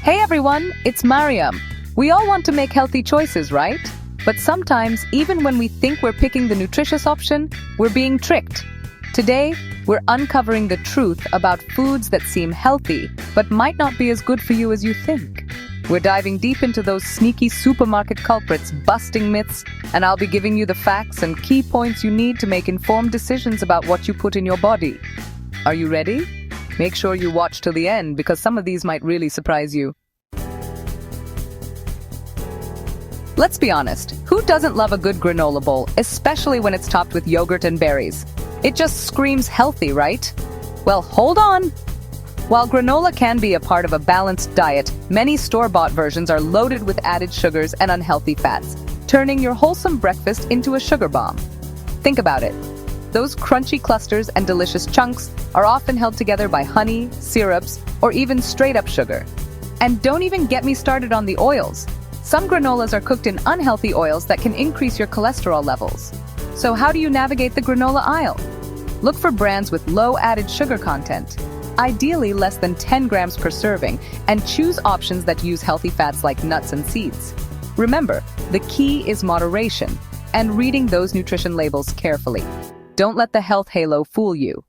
Hey everyone, it's Mariam. We all want to make healthy choices, right? But sometimes, even when we think we're picking the nutritious option, we're being tricked. Today, we're uncovering the truth about foods that seem healthy, but might not be as good for you as you think. We're diving deep into those sneaky supermarket culprits, busting myths, and I'll be giving you the facts and key points you need to make informed decisions about what you put in your body. Are you ready? Make sure you watch till the end because some of these might really surprise you. Let's be honest, who doesn't love a good granola bowl, especially when it's topped with yogurt and berries? It just screams healthy, right? Well, hold on! While granola can be a part of a balanced diet, many store-bought versions are loaded with added sugars and unhealthy fats, turning your wholesome breakfast into a sugar bomb. Think about it. Those crunchy clusters and delicious chunks are often held together by honey, syrups, or even straight-up sugar. And don't even get me started on the oils. Some granolas are cooked in unhealthy oils that can increase your cholesterol levels. So how do you navigate the granola aisle? Look for brands with low added sugar content, ideally less than 10 grams per serving, and choose options that use healthy fats like nuts and seeds. Remember, the key is moderation and reading those nutrition labels carefully. Don't let the health halo fool you.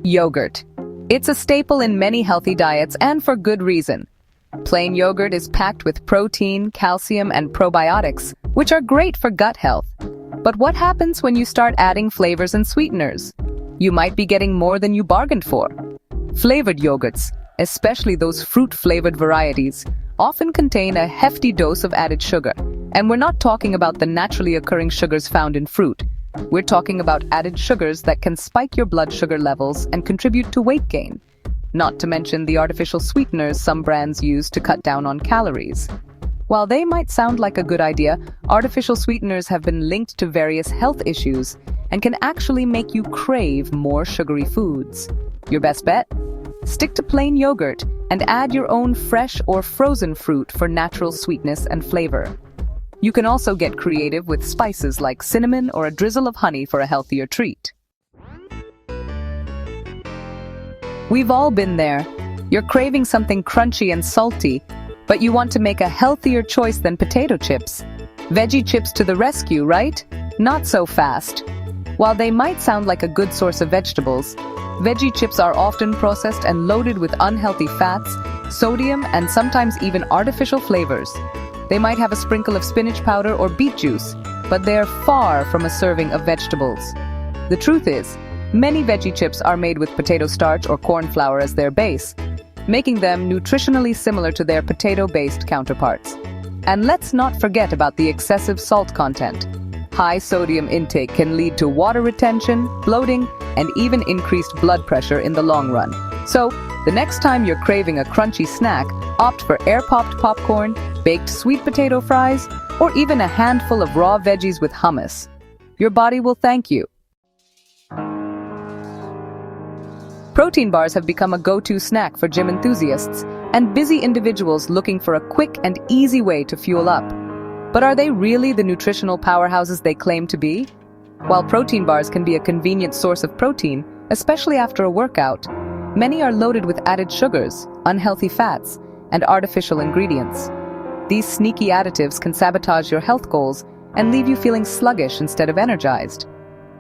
Yogurt. It's a staple in many healthy diets and for good reason. Plain yogurt is packed with protein, calcium, and probiotics, which are great for gut health. But what happens when you start adding flavors and sweeteners? You might be getting more than you bargained for. Flavored yogurts, especially those fruit-flavored varieties, often contain a hefty dose of added sugar. And we're not talking about the naturally occurring sugars found in fruit. We're talking about added sugars that can spike your blood sugar levels and contribute to weight gain. Not to mention the artificial sweeteners some brands use to cut down on calories. While they might sound like a good idea, artificial sweeteners have been linked to various health issues and can actually make you crave more sugary foods. Your best bet? Stick to plain yogurt and add your own fresh or frozen fruit for natural sweetness and flavor. You can also get creative with spices like cinnamon or a drizzle of honey for a healthier treat. We've all been there. You're craving something crunchy and salty, but you want to make a healthier choice than potato chips. Veggie chips to the rescue, right? Not so fast. While they might sound like a good source of vegetables, veggie chips are often processed and loaded with unhealthy fats, sodium, and sometimes even artificial flavors. They might have a sprinkle of spinach powder or beet juice, but they are far from a serving of vegetables. The truth is, many veggie chips are made with potato starch or corn flour as their base, making them nutritionally similar to their potato-based counterparts. And let's not forget about the excessive salt content. High sodium intake can lead to water retention, bloating, and even increased blood pressure in the long run. So, the next time you're craving a crunchy snack, opt for air-popped popcorn, baked sweet potato fries, or even a handful of raw veggies with hummus. Your body will thank you. Protein bars have become a go-to snack for gym enthusiasts and busy individuals looking for a quick and easy way to fuel up. But are they really the nutritional powerhouses they claim to be? While protein bars can be a convenient source of protein, especially after a workout, many are loaded with added sugars, unhealthy fats, and artificial ingredients. These sneaky additives can sabotage your health goals and leave you feeling sluggish instead of energized.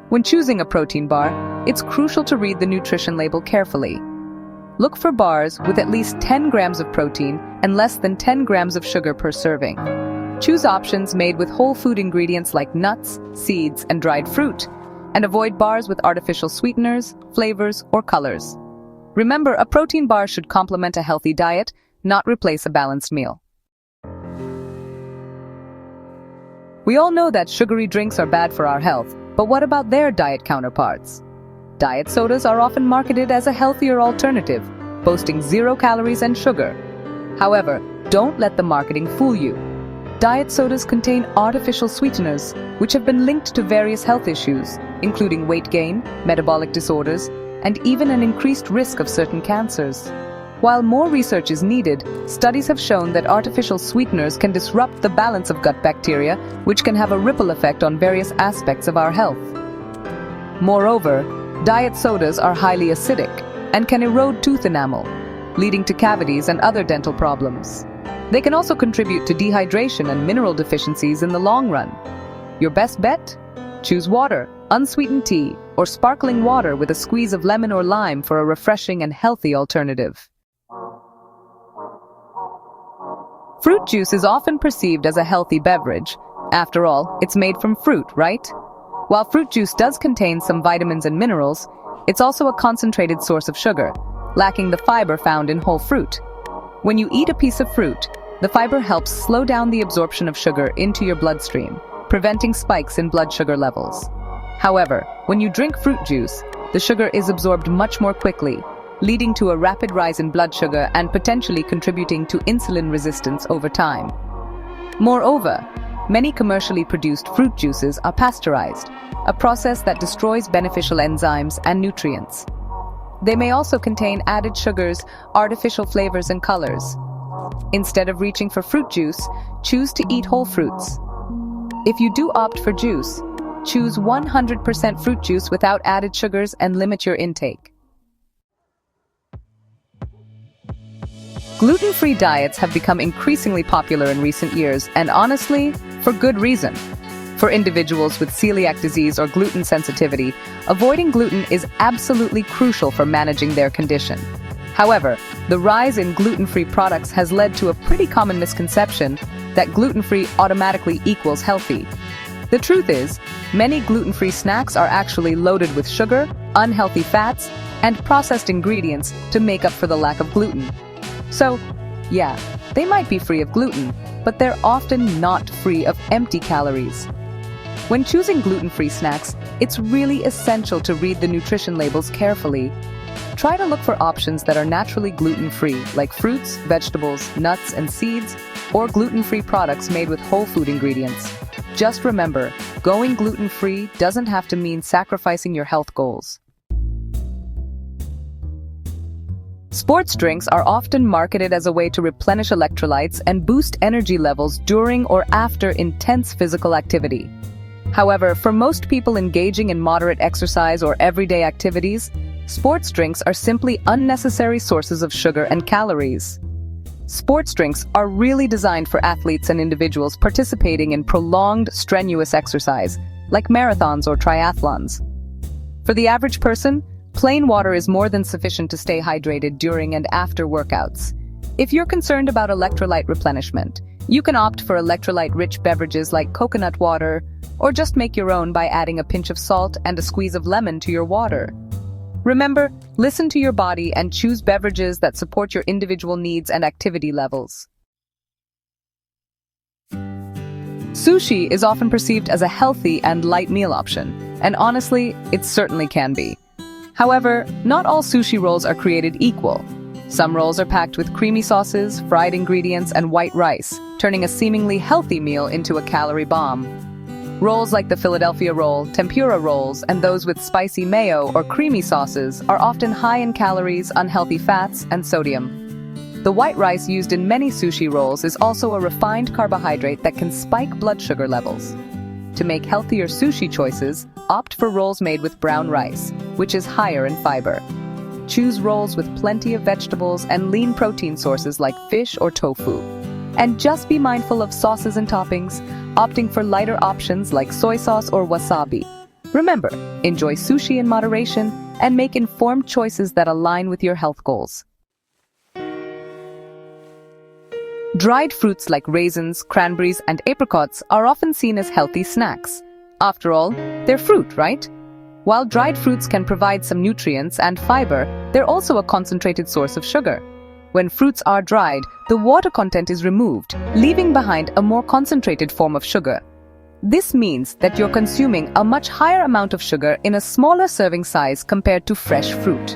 When choosing a protein bar, it's crucial to read the nutrition label carefully. Look for bars with at least 10 grams of protein and less than 10 grams of sugar per serving. Choose options made with whole food ingredients like nuts, seeds, and dried fruit, and avoid bars with artificial sweeteners, flavors, or colors. Remember, a protein bar should complement a healthy diet, not replace a balanced meal. We all know that sugary drinks are bad for our health, but what about their diet counterparts? Diet sodas are often marketed as a healthier alternative, boasting 0 calories and sugar. However, don't let the marketing fool you. Diet sodas contain artificial sweeteners, which have been linked to various health issues, including weight gain, metabolic disorders, and even an increased risk of certain cancers. While more research is needed, studies have shown that artificial sweeteners can disrupt the balance of gut bacteria, which can have a ripple effect on various aspects of our health. Moreover, diet sodas are highly acidic and can erode tooth enamel, leading to cavities and other dental problems. They can also contribute to dehydration and mineral deficiencies in the long run. Your best bet? Choose water, unsweetened tea, or sparkling water with a squeeze of lemon or lime for a refreshing and healthy alternative. Fruit juice is often perceived as a healthy beverage. After all, it's made from fruit, right? While fruit juice does contain some vitamins and minerals, it's also a concentrated source of sugar, lacking the fiber found in whole fruit. When you eat a piece of fruit, the fiber helps slow down the absorption of sugar into your bloodstream, preventing spikes in blood sugar levels. However, when you drink fruit juice, the sugar is absorbed much more quickly, leading to a rapid rise in blood sugar and potentially contributing to insulin resistance over time. Moreover, many commercially produced fruit juices are pasteurized, a process that destroys beneficial enzymes and nutrients. They may also contain added sugars, artificial flavors, and colors. Instead of reaching for fruit juice, choose to eat whole fruits. If you do opt for juice, choose 100% fruit juice without added sugars and limit your intake. Gluten-free diets have become increasingly popular in recent years, and honestly, for good reason. For individuals with celiac disease or gluten sensitivity, avoiding gluten is absolutely crucial for managing their condition. However, the rise in gluten-free products has led to a pretty common misconception that gluten-free automatically equals healthy. The truth is, many gluten-free snacks are actually loaded with sugar, unhealthy fats, and processed ingredients to make up for the lack of gluten. So, yeah, they might be free of gluten, but they're often not free of empty calories. When choosing gluten-free snacks, it's really essential to read the nutrition labels carefully. Try to look for options that are naturally gluten-free, like fruits, vegetables, nuts, and seeds, or gluten-free products made with whole food ingredients. Just remember, going gluten-free doesn't have to mean sacrificing your health goals. Sports drinks are often marketed as a way to replenish electrolytes and boost energy levels during or after intense physical activity. However, for most people engaging in moderate exercise or everyday activities, sports drinks are simply unnecessary sources of sugar and calories. Sports drinks are really designed for athletes and individuals participating in prolonged, strenuous exercise, like marathons or triathlons. For the average person, plain water is more than sufficient to stay hydrated during and after workouts. If you're concerned about electrolyte replenishment, you can opt for electrolyte-rich beverages like coconut water, or just make your own by adding a pinch of salt and a squeeze of lemon to your water. Remember, listen to your body and choose beverages that support your individual needs and activity levels. Sushi is often perceived as a healthy and light meal option, and honestly, it certainly can be. However, not all sushi rolls are created equal. Some rolls are packed with creamy sauces, fried ingredients, and white rice, turning a seemingly healthy meal into a calorie bomb. Rolls like the Philadelphia roll, tempura rolls, and those with spicy mayo or creamy sauces are often high in calories, unhealthy fats, and sodium. The white rice used in many sushi rolls is also a refined carbohydrate that can spike blood sugar levels. To make healthier sushi choices, opt for rolls made with brown rice, which is higher in fiber. Choose rolls with plenty of vegetables and lean protein sources like fish or tofu. And just be mindful of sauces and toppings, opting for lighter options like soy sauce or wasabi. Remember, enjoy sushi in moderation and make informed choices that align with your health goals. Dried fruits like raisins, cranberries, and apricots are often seen as healthy snacks. After all, they're fruit, right? While dried fruits can provide some nutrients and fiber, they're also a concentrated source of sugar. When fruits are dried, the water content is removed, leaving behind a more concentrated form of sugar. This means that you're consuming a much higher amount of sugar in a smaller serving size compared to fresh fruit.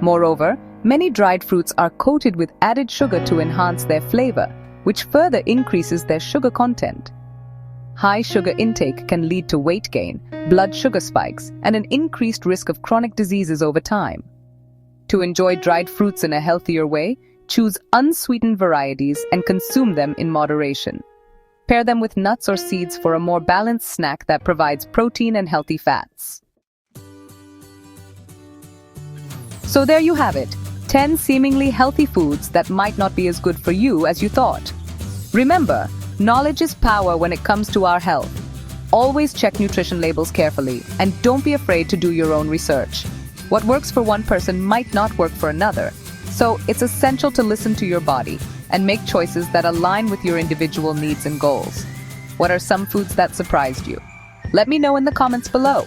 Moreover, many dried fruits are coated with added sugar to enhance their flavor, which further increases their sugar content. High sugar intake can lead to weight gain, blood sugar spikes, and an increased risk of chronic diseases over time. To enjoy dried fruits in a healthier way, choose unsweetened varieties and consume them in moderation. Pair them with nuts or seeds for a more balanced snack that provides protein and healthy fats. So there you have it, 10 seemingly healthy foods that might not be as good for you as you thought. Remember, knowledge is power when it comes to our health. Always check nutrition labels carefully, and don't be afraid to do your own research. What works for one person might not work for another, so it's essential to listen to your body and make choices that align with your individual needs and goals. What are some foods that surprised you? Let me know in the comments below.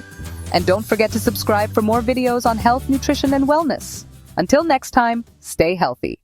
And don't forget to subscribe for more videos on health, nutrition, and wellness. Until next time, stay healthy.